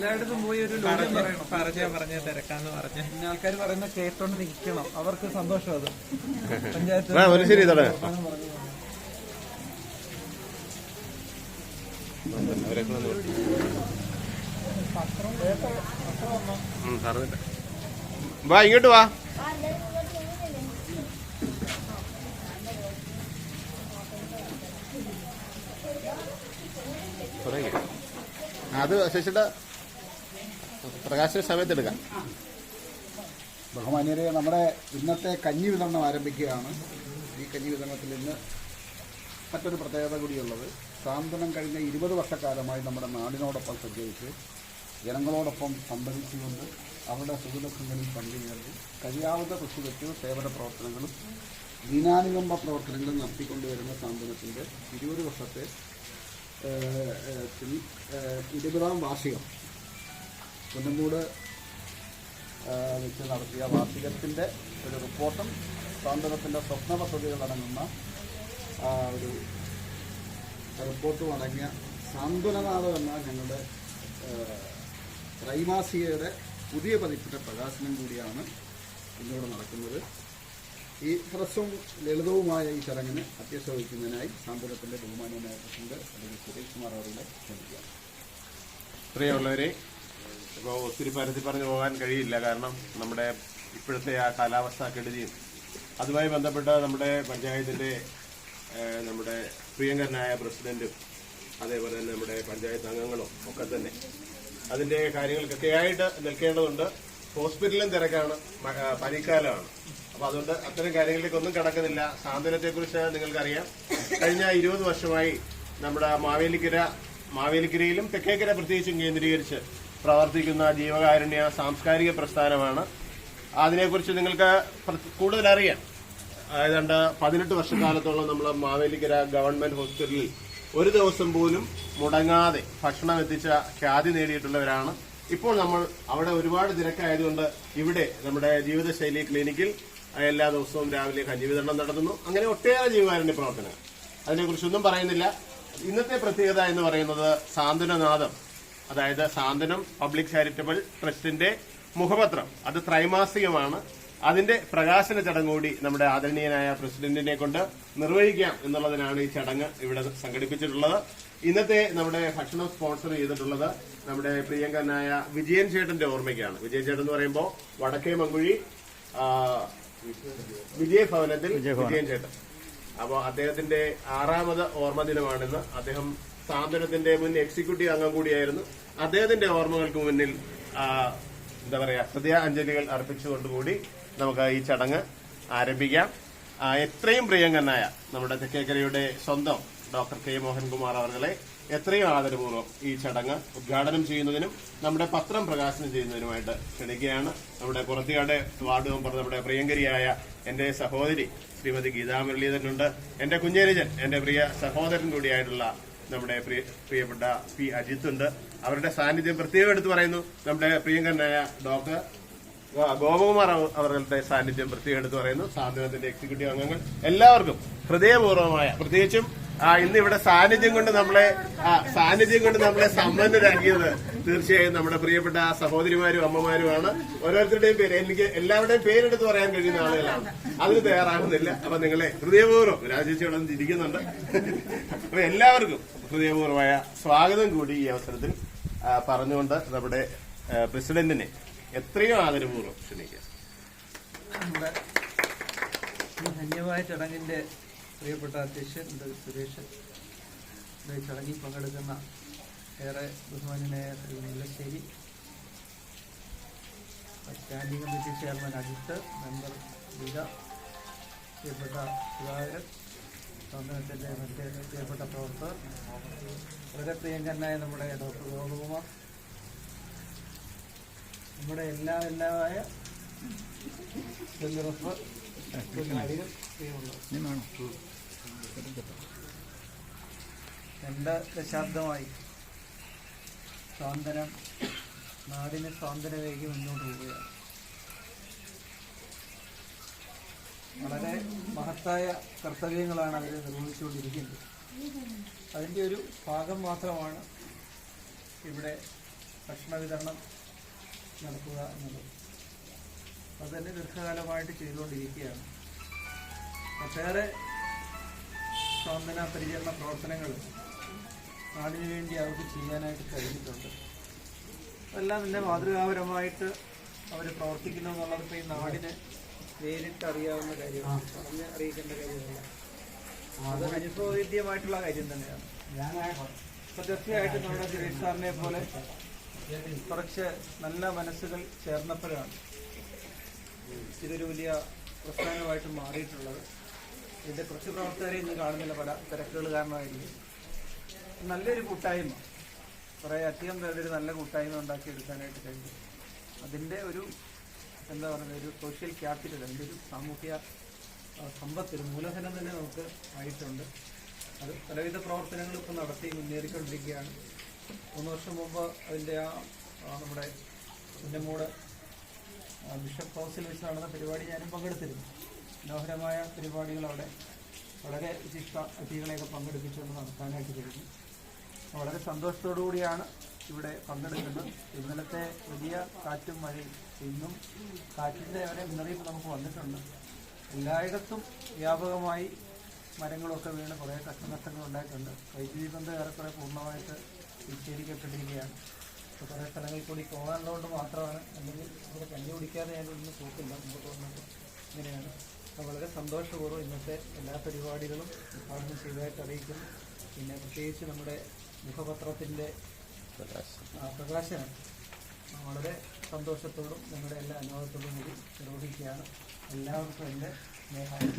എല്ലായിടത്തും പോയി ഒരു പറഞ്ഞ തിരക്കാന്ന് പറഞ്ഞ പിന്നെ ആൾക്കാർ പറയുന്ന കേട്ടോണ്ടിരിക്കണം, അവർക്ക് സന്തോഷം. അത് പഞ്ചായത്ത് ശരി വാ, ഇങ്ങോട്ട് വാ. അത് ശശിയുടെ പ്രകാശന സമയത്ത് എടുക്കാം. ബഹുമാന്യരെ, നമ്മുടെ ഇന്നത്തെ കഞ്ഞി വിതരണം ആരംഭിക്കുകയാണ്. ഈ കഞ്ഞി വിതരണത്തിൽ ഇന്ന് മറ്റൊരു പ്രത്യേകത കൂടിയുള്ളത്, സാന്ത്വനം കഴിഞ്ഞ 20 വർഷക്കാലമായി നമ്മുടെ നാടിനോടൊപ്പം സഞ്ചരിച്ച് ജനങ്ങളോടൊപ്പം സംബന്ധിച്ചുകൊണ്ട് അവരുടെ സുഖദുഃഖങ്ങളിൽ പങ്കുചേർന്ന് കഴിയാവുന്ന കൃഷിവെച്ച് സേവന പ്രവർത്തനങ്ങളും ദീനാനുകമ്പ പ്രവർത്തനങ്ങളും നടത്തിക്കൊണ്ടുവരുന്ന സാന്ത്വനത്തിൻ്റെ 20 വർഷത്തെ 20ാം വാർഷികം കുന്നമ്പൂട് വെച്ച് നടത്തിയ വാർഷികത്തിൻ്റെ ഒരു റിപ്പോർട്ടും സാന്ത്വനത്തിൻ്റെ സ്വപ്ന പദ്ധതികളടങ്ങുന്ന ഒരു റിപ്പോർട്ടും അടങ്ങിയ സാന്ത്വനനാഥം എന്ന ഞങ്ങളുടെ ത്രൈമാസികയുടെ പുതിയ പതിപ്പിൻ്റെ പ്രകാശനം കൂടിയാണ് ഇന്നിവിടെ നടക്കുന്നത്. ഈ ഹ്രസ്വവും ലളിതവുമായ ഈ ചടങ്ങിന് അധ്യക്ഷത വഹിക്കുന്നതിനായി സാന്ത്വനത്തിൻ്റെ ബഹുമാന്യനായ പ്രസിഡന്റ് അല്ലെങ്കിൽ സുരേഷ് കുമാർ അവരുടെ ക്ഷണിക്കുകയാണ്. പ്രിയമുള്ളവരെ, ഇപ്പോൾ ഒത്തിരി പരത്തി പറഞ്ഞു പോകാൻ കഴിയില്ല. കാരണം നമ്മുടെ ഇപ്പോഴത്തെ ആ കാലാവസ്ഥാ കെടുതിയും അതുമായി ബന്ധപ്പെട്ട നമ്മുടെ പഞ്ചായത്തിൻ്റെ നമ്മുടെ പ്രിയങ്കരനായ പ്രസിഡന്റും അതേപോലെ തന്നെ നമ്മുടെ പഞ്ചായത്ത് അംഗങ്ങളും ഒക്കെ തന്നെ അതിൻ്റെ കാര്യങ്ങൾ കൃത്യമായിട്ട് നിൽക്കേണ്ടതുണ്ട്. ഹോസ്പിറ്റലിലും തിരക്കാണ്, പനിക്കാലമാണ്. അപ്പോൾ അതുകൊണ്ട് അത്തരം കാര്യങ്ങളിലേക്കൊന്നും കടക്കുന്നില്ല. സാന്ത്വനത്തെക്കുറിച്ച് നിങ്ങൾക്കറിയാം. കഴിഞ്ഞ 20 വർഷമായി നമ്മുടെ മാവേലിക്കരയിലും തെക്കേക്കര പ്രത്യേകിച്ചും കേന്ദ്രീകരിച്ച് പ്രവർത്തിക്കുന്ന ജീവകാരുണ്യ സാംസ്കാരിക പ്രസ്ഥാനമാണ്. അതിനെക്കുറിച്ച് നിങ്ങൾക്ക് കൂടുതൽ അറിയാം. ഏതാണ്ട് 18 വർഷക്കാലത്തോളം നമ്മൾ മാവേലിക്കര ഗവൺമെന്റ് ഹോസ്പിറ്റലിൽ ഒരു ദിവസം പോലും മുടങ്ങാതെ ഭക്ഷണം എത്തിച്ച ഖ്യാതി നേടിയിട്ടുള്ളവരാണ്. ഇപ്പോൾ നമ്മൾ അവിടെ ഒരുപാട് തിരക്കായതുകൊണ്ട് ഇവിടെ നമ്മുടെ ജീവിതശൈലി ക്ലിനിക്കിൽ എല്ലാ ദിവസവും രാവിലെ കഞ്ഞി വിതരണം നടത്തുന്നു. അങ്ങനെ ഒട്ടേറെ ജീവകാരുണ്യ പ്രവർത്തനങ്ങൾ, അതിനെക്കുറിച്ചൊന്നും പറയുന്നില്ല. ഇന്നത്തെ പ്രത്യേകത എന്ന് പറയുന്നത് സാന്ത്വനനാഥം, അതായത് സാന്ത്വനം പബ്ലിക് ചാരിറ്റബിൾ ട്രസ്റ്റിന്റെ മുഖപത്രം, അത് ത്രൈമാസികമാണ്. അതിന്റെ പ്രകാശന ചടങ്ങ് കൂടി നമ്മുടെ ആദരണീയനായ പ്രസിഡന്റിനെ കൊണ്ട് നിർവഹിക്കാം എന്നുള്ളതിനാണ് ഈ ചടങ്ങ് ഇവിടെ സംഘടിപ്പിച്ചിട്ടുള്ളത്. ഇന്നത്തെ നമ്മുടെ ഭക്ഷണം സ്പോൺസർ ചെയ്തിട്ടുള്ളത് നമ്മുടെ പ്രിയങ്കരനായ വിജയൻ ചേട്ടന്റെ ഓർമ്മയ്ക്കാണ്. വിജയൻ ചേട്ടൻ എന്ന് പറയുമ്പോൾ വടക്കേ മങ്കുഴി വിജയഭവനത്തിൽ വിജയൻ ചേട്ടൻ. അപ്പോൾ അദ്ദേഹത്തിന്റെ 6ാമത് ഓർമ്മ ദിനമാണിന്ന്. അദ്ദേഹം സാന്ത്വനത്തിന്റെ മുൻ എക്സിക്യൂട്ടീവ് അംഗം കൂടിയായിരുന്നു. അദ്ദേഹത്തിന്റെ ഓർമ്മകൾക്ക് മുന്നിൽ എന്താ പറയാ ഹൃദയാഞ്ജലികൾ അർപ്പിച്ചുകൊണ്ടുകൂടി നമുക്ക് ഈ ചടങ്ങ് ആരംഭിക്കാം. എത്രയും പ്രിയങ്കരനായ നമ്മുടെ തെക്കേക്കരയുടെ സ്വന്തം ഡോക്ടർ കെ മോഹൻകുമാർ അവരെ എത്രയും ആദരപൂർവ്വം ഈ ചടങ്ങ് ഉദ്ഘാടനം ചെയ്യുന്നതിനും നമ്മുടെ പത്രം പ്രകാശനം ചെയ്യുന്നതിനുമായിട്ട് ക്ഷണിക്കുകയാണ്. നമ്മുടെ പുറത്തിയാട് വാർഡ് മെമ്പർ നമ്മുടെ പ്രിയങ്കരിയായ എന്റെ സഹോദരി ശ്രീമതി ഗീതാ മുരളീധരനുണ്ട്. എന്റെ കുഞ്ഞേരിജൻ, എന്റെ പ്രിയ സഹോദരൻ കൂടിയായിട്ടുള്ള നമ്മുടെ പ്രിയപ്പെട്ട പി അജിത്തുണ്ട്. അവരുടെ സാന്നിധ്യം പ്രത്യേകം എടുത്തു പറയുന്നു. നമ്മുടെ പ്രിയങ്കരനായ ഡോക്ടർ ഗോപകുമാർ അവരുടെ സാന്നിധ്യം പ്രത്യേകം എടുത്തു പറയുന്നു. സാന്ത്വനത്തിന്റെ എക്സിക്യൂട്ടീവ് അംഗങ്ങൾ എല്ലാവർക്കും ഹൃദയപൂർവ്വമായ, പ്രത്യേകിച്ചും ഇന്ന് ഇവിടെ സാന്നിധ്യം കൊണ്ട് നമ്മളെ സമ്പന്നരാക്കിയത് തീർച്ചയായും നമ്മുടെ പ്രിയപ്പെട്ട സഹോദരിമാരും അമ്മമാരുമാണ്. ഓരോരുത്തരുടെയും പേര് എനിക്ക് എല്ലാവരുടെയും പേരെടുത്ത് പറയാൻ കഴിയുന്ന ആളുകളാണ്. അതിന് തയ്യാറാകുന്നില്ല. അപ്പൊ നിങ്ങളെ ഹൃദയപൂർവ്വം രാജിച്ചോളം ഇരിക്കുന്നുണ്ട്. അപ്പൊ എല്ലാവർക്കും ഹൃദയപൂർവമായ സ്വാഗതം കൂടി ഈ അവസരത്തിൽ പറഞ്ഞുകൊണ്ട് നമ്മുടെ പ്രസിഡന്റിനെ എത്രയോ ആദരപൂർവ്വം ക്ഷണിക്കാം. നമ്മുടെ ധന്യമായ ചടങ്ങിന്റെ പ്രിയപ്പെട്ട അധ്യക്ഷൻ സുരേഷ്, ചടങ്ങിൽ പങ്കെടുക്കുന്ന ഏറെ ബഹുമാന്യനായ Shri Mullassery, standing committee chairman Ajith, member Geetha, പ്രിയപ്പെട്ട സുധാകരൻ, സാന്ത്വനത്തിന്റെ മറ്റ് പ്രിയപ്പെട്ട പ്രവർത്തകർ, വളരെ പ്രിയങ്കരനായ നമ്മുടെ ഡോക്ടർ ഗോപകുമാർ, നമ്മുടെ എല്ലാമായ പ്രിയമുള്ള 2 ദശാബ്ദമായി സാന്ത്വനം നാടിന് സാന്ത്വനവേഗി മുന്നോട്ട് പോവുകയാണ്. വളരെ മഹത്തായ കർത്തവ്യങ്ങളാണ് അവർ നിർവഹിച്ചുകൊണ്ടിരിക്കുന്നത്. അതിൻ്റെ ഒരു ഭാഗം മാത്രമാണ് ഇവിടെ ഭക്ഷണ വിതരണം നടത്തുക എന്നുള്ളത്. അത് തന്നെ ദീർഘകാലമായിട്ട് ചെയ്തുകൊണ്ടിരിക്കുകയാണ്. ഒട്ടേറെ സ്വാതന്ത്ര്യ പരിചരണ പ്രവർത്തനങ്ങൾ നാടിനു വേണ്ടി അവർക്ക് ചെയ്യാനായിട്ട് കഴിഞ്ഞിട്ടുണ്ട്. അതെല്ലാം തന്നെ മാതൃകാപരമായിട്ട് അവർ പ്രവർത്തിക്കുന്നു എന്നുള്ളത് ഇപ്പോൾ ഈ നാടിന് നേരിട്ട് അറിയാവുന്ന കാര്യമാണ്, പറഞ്ഞ് അറിയിക്കേണ്ട കാര്യമല്ല. അത് അനുഭവവേദ്യമായിട്ടുള്ള കാര്യം തന്നെയാണ്. അപ്പോൾ തീർച്ചയായിട്ടും നമ്മുടെ സുരേഷ് സാറിനെ പോലെ കുറച്ച് നല്ല മനസ്സുകൾ ചേർന്നപ്പോഴാണ് ഇതൊരു വലിയ പ്രസ്ഥാനമായിട്ട് മാറിയിട്ടുള്ളത്. ഇതിൻ്റെ കുറച്ച് പ്രവർത്തകരെ ഇന്ന് കാണുന്നില്ല, പല തിരക്കുകൾ കാരണമായിരിക്കും. നല്ലൊരു കൂട്ടായ്മ, കുറേ അധികം പേരുടെ ഒരു നല്ല കൂട്ടായ്മ ഉണ്ടാക്കിയെടുക്കാനായിട്ട് കഴിഞ്ഞു. അതിൻ്റെ ഒരു എന്താ പറയുക, ഒരു സോഷ്യൽ ക്യാപിറ്റൽ, അതിൻ്റെ ഒരു സാമൂഹ്യ സമ്പത്ത്, ഒരു മൂലധനം തന്നെ നമുക്ക് ആയിട്ടുണ്ട്. അത് പലവിധ പ്രവർത്തനങ്ങൾ ഇപ്പോൾ നടത്തി മുന്നേറിക്കൊണ്ടിരിക്കുകയാണ്. 3 വർഷം മുമ്പ് അതിൻ്റെ നമ്മുടെ പുന്നമ്മൂട് ബിഷപ്പ് ഹൗസിൽ വെച്ച് നടന്ന പരിപാടി ഞാനും പങ്കെടുത്തിരുന്നു. മനോഹരമായ പരിപാടികൾ അവിടെ വളരെ വിശിഷ്ട അതിഥികളെയൊക്കെ പങ്കെടുപ്പിച്ചുകൊണ്ട് നടത്താനായിട്ട് കഴിഞ്ഞു. വളരെ സന്തോഷത്തോടു കൂടിയാണ് ഇവിടെ പങ്കെടുക്കുന്നത്. ഇന്നലത്തെ വലിയ കാറ്റും മഴയും, ഇന്നും കാറ്റിൻ്റെ വരെ മുന്നറിയിപ്പ് നമുക്ക് വന്നിട്ടുണ്ട്. എല്ലായിടത്തും വ്യാപകമായി മരങ്ങളൊക്കെ വീണ് കുറേ കഷ്ടനഷ്ടങ്ങൾ ഉണ്ടായിട്ടുണ്ട്. വൈദ്യുതി ബന്ധം ഏറെക്കുറെ പൂർണ്ണമായിട്ട് വിച്ഛേദിക്കപ്പെട്ടിരിക്കുകയാണ്. ഇപ്പോൾ കുറേ സ്ഥലങ്ങളിൽ കൂടി പോകാനുള്ളതുകൊണ്ട് മാത്രമാണ്, അല്ലെങ്കിൽ ഇവിടെ കണ്ടുപിടിക്കാതെ ഞാൻ ഒന്നും പോക്കില്ല, മുമ്പോട്ട് വന്നത് ഇങ്ങനെയാണ്. അപ്പോൾ വളരെ സന്തോഷപൂർവ്വം ഇന്നത്തെ എല്ലാ പരിപാടികളും ഉദ്ഘാടനം ചെയ്തതായിട്ട് അറിയിക്കുന്നു. പിന്നെ പ്രത്യേകിച്ച് നമ്മുടെ മുഖപത്രത്തിൻ്റെ പ്രകാശനം വളരെ സന്തോഷത്തോടും നമ്മുടെ എല്ലാ അനുഭവത്തോടും കൂടി നിർവഹിക്കുകയാണ്. എല്ലാവർക്കും എൻ്റെ സ്നേഹം.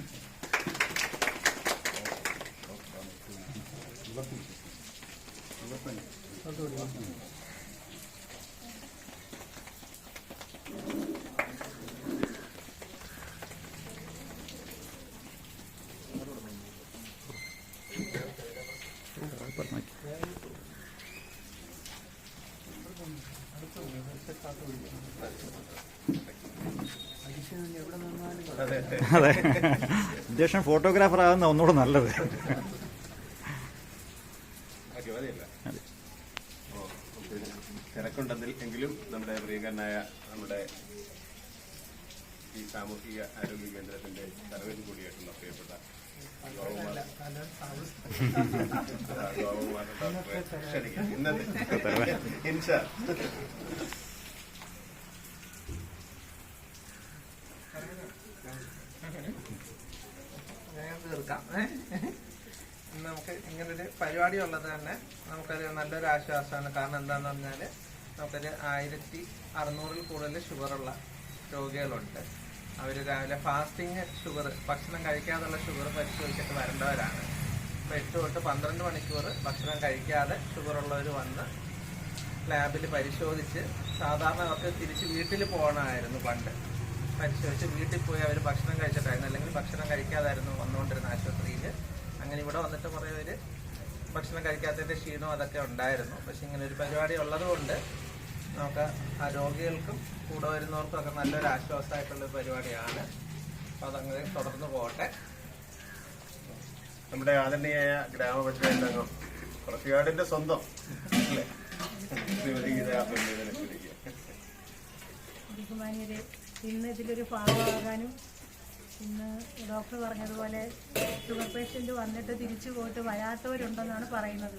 അതെ, അധ്യക്ഷൻ ഫോട്ടോഗ്രാഫർ ആകുന്ന ഒന്നുകൂടെ നല്ലത്. തിരക്കുണ്ടെങ്കിലും നമ്മുടെ പ്രിയങ്കരനായ നമ്മുടെ ഈ സാമൂഹിക ആരോഗ്യ കേന്ദ്രത്തിന്റെ തലവൻ കൂടിയായിട്ടുള്ള പ്രിയപ്പെട്ട തീർക്കാം. നമുക്ക് ഇങ്ങനൊരു പരിപാടി ഉള്ളത് തന്നെ നമുക്കൊരു നല്ലൊരു ആശ്വാസമാണ്. കാരണം എന്താണെന്ന് പറഞ്ഞാൽ നമുക്കൊരു 1600 കൂടുതൽ ഷുഗറുള്ള രോഗികളുണ്ട്. അവർ രാവിലെ ഫാസ്റ്റിംഗ് ഷുഗർ, ഭക്ഷണം കഴിക്കാതുള്ള ഷുഗർ പരിശോധിച്ചിട്ട് വരേണ്ടവരാണ്. അപ്പോൾ 8 തൊട്ട് 12 മണിക്കൂർ ഭക്ഷണം കഴിക്കാതെ ഷുഗറുള്ളവർ വന്ന് ലാബിൽ പരിശോധിച്ച്, സാധാരണ അവർക്ക് തിരിച്ച് വീട്ടിൽ പോകണമായിരുന്നു പണ്ട്. പരിശോധിച്ച് വീട്ടിൽ പോയി അവർ ഭക്ഷണം കഴിച്ചിട്ടായിരുന്നു, അല്ലെങ്കിൽ ഭക്ഷണം കഴിക്കാതായിരുന്നു വന്നുകൊണ്ടിരുന്ന ആശുപത്രിയിൽ. അങ്ങനെ ഇവിടെ വന്നിട്ട് കുറേ പേര് ഭക്ഷണം കഴിക്കാത്തതിൻ്റെ ക്ഷീണവും അതൊക്കെ ഉണ്ടായിരുന്നു. പക്ഷെ ഇങ്ങനെ ഒരു പരിപാടി ഉള്ളതുകൊണ്ട് നമുക്ക് ആ രോഗികൾക്കും കൂടെ വരുന്നവർക്കും ഒക്കെ നല്ലൊരു ആശ്വാസമായിട്ടുള്ള പരിപാടിയാണ്. അപ്പോൾ അതങ്ങനെ തുടർന്ന് പോകട്ടെ. നമ്മുടെ ആദരണീയായ ഗ്രാമപഞ്ചായത്ത് അംഗം കുറച്ചുകാടിന്റെ സ്വന്തം അല്ലേ ബഹുമാന്യരെ, ഇന്ന് ഇതിലൊരു ഭാഗമാകാനും, ഇന്ന് ഡോക്ടർ പറഞ്ഞതുപോലെ ഷുഗർ പേഷ്യൻ്റ് വന്നിട്ട് തിരിച്ചു പോയിട്ട് വരാത്തവരുണ്ടെന്നാണ് പറയുന്നത്.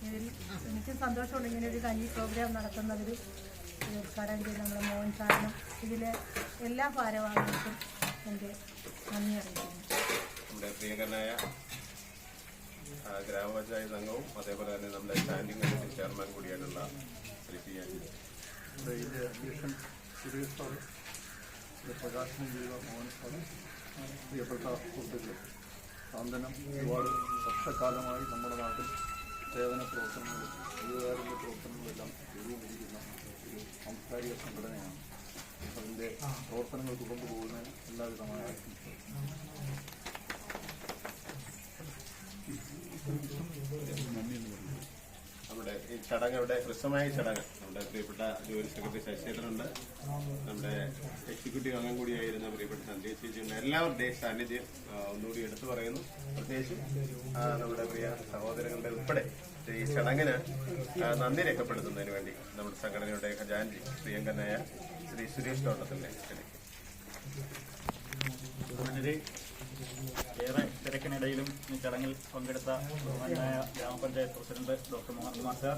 ഇതിൽ എനിക്കും സന്തോഷമുണ്ട് ഇങ്ങനെ ഒരു കഞ്ഞി പ്രോഗ്രാം നടത്തുന്നതിൽ. ഉദ്ഘാടനം ചെയ്ത് നമ്മുടെ മോഹൻ സാറിനും ഇതിലെ എല്ലാ ഭാരവാഹികൾക്കും എൻ്റെ നന്ദി അറിയിക്കുന്നു. നമ്മുടെ പ്രിയങ്കരനായ ഗ്രാമപഞ്ചായത്ത് അംഗവും അതേപോലെ തന്നെ നമ്മുടെ സ്റ്റാൻഡിംഗ് കമ്മിറ്റി ചെയർമാൻ കൂടിയായിട്ടുള്ള അധ്യക്ഷൻ സുരേഷ് സാറ്, പ്രകാശനം ചെയ്ത മോഹൻ സാറ്, പ്രിയപ്പെട്ട സുഹൃത്തുക്കൾ, സാന്ത്വനം ഒരുപാട് വർഷക്കാലമായി നമ്മുടെ നാട്ടിൽ സേവന പ്രവർത്തനങ്ങളും ജീവകാരുണ്യ പ്രവർത്തനങ്ങളെല്ലാം ചെയ്തുകൊണ്ടിരിക്കുന്ന ഒരു സാംസ്കാരിക സംഘടനയാണ്. അതിൻ്റെ പ്രവർത്തനങ്ങൾ തുടർന്നു പോകുന്നതിന് എല്ലാവിധമായ നമ്മുടെ ഈ ചടങ്ങ്, ഇവിടെ ഹ്രസ്വമായ ചടങ്ങ് നമ്മുടെ പ്രിയപ്പെട്ട ജോലി സെക്രട്ടറി ശശിധരനുണ്ട്, നമ്മുടെ എക്സിക്യൂട്ടീവ് അംഗം കൂടിയായിരുന്ന പ്രിയപ്പെട്ട സന്ധ്യ ചേച്ചിയുണ്ട്. എല്ലാവരുടെയും സാന്നിധ്യം ഒന്നുകൂടി എടുത്തു പറയുന്നു. പ്രത്യേകിച്ചും നമ്മുടെ പ്രിയ സഹോദരങ്ങളുടെ ഉൾപ്പെടെ ഈ ചടങ്ങിന് നന്ദി രേഖപ്പെടുത്തുന്നതിന് വേണ്ടി നമ്മുടെ സംഘടനയുടെ ഖജാൻജി പ്രിയങ്കനായ ശ്രീ സുരേഷ് തോട്ടത്തിനെ ക്ഷണിക്കും. ഏറെ തിരക്കിനിടയിലും ഈ ചടങ്ങിൽ പങ്കെടുത്ത ബഹുമാനായ ഗ്രാമപഞ്ചായത്ത് president doctor Muhammad master,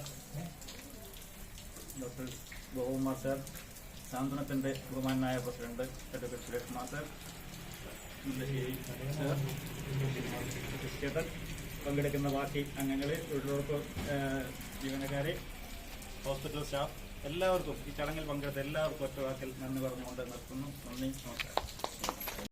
doctor Gokumar master, സാന്ത്വനത്തിന്റെ ബഹുമാനായ പ്രസിഡന്റ് അഡ്വക്കേറ്റ് സുരേഷ് മാസ്റ്റർ, ചേട്ടൻ, പങ്കെടുക്കുന്ന ബാക്കി അംഗങ്ങളെ, തൊഴിലുറപ്പ് ജീവനക്കാരെ, ഹോസ്പിറ്റൽ സ്റ്റാഫ്, എല്ലാവർക്കും ഈ ചടങ്ങിൽ പങ്കെടുത്ത എല്ലാവർക്കും ഒറ്റ വാക്കിൽ നന്ദി പറഞ്ഞുകൊണ്ട് നിർത്തുന്നു. നന്ദി, നമസ്കാരം.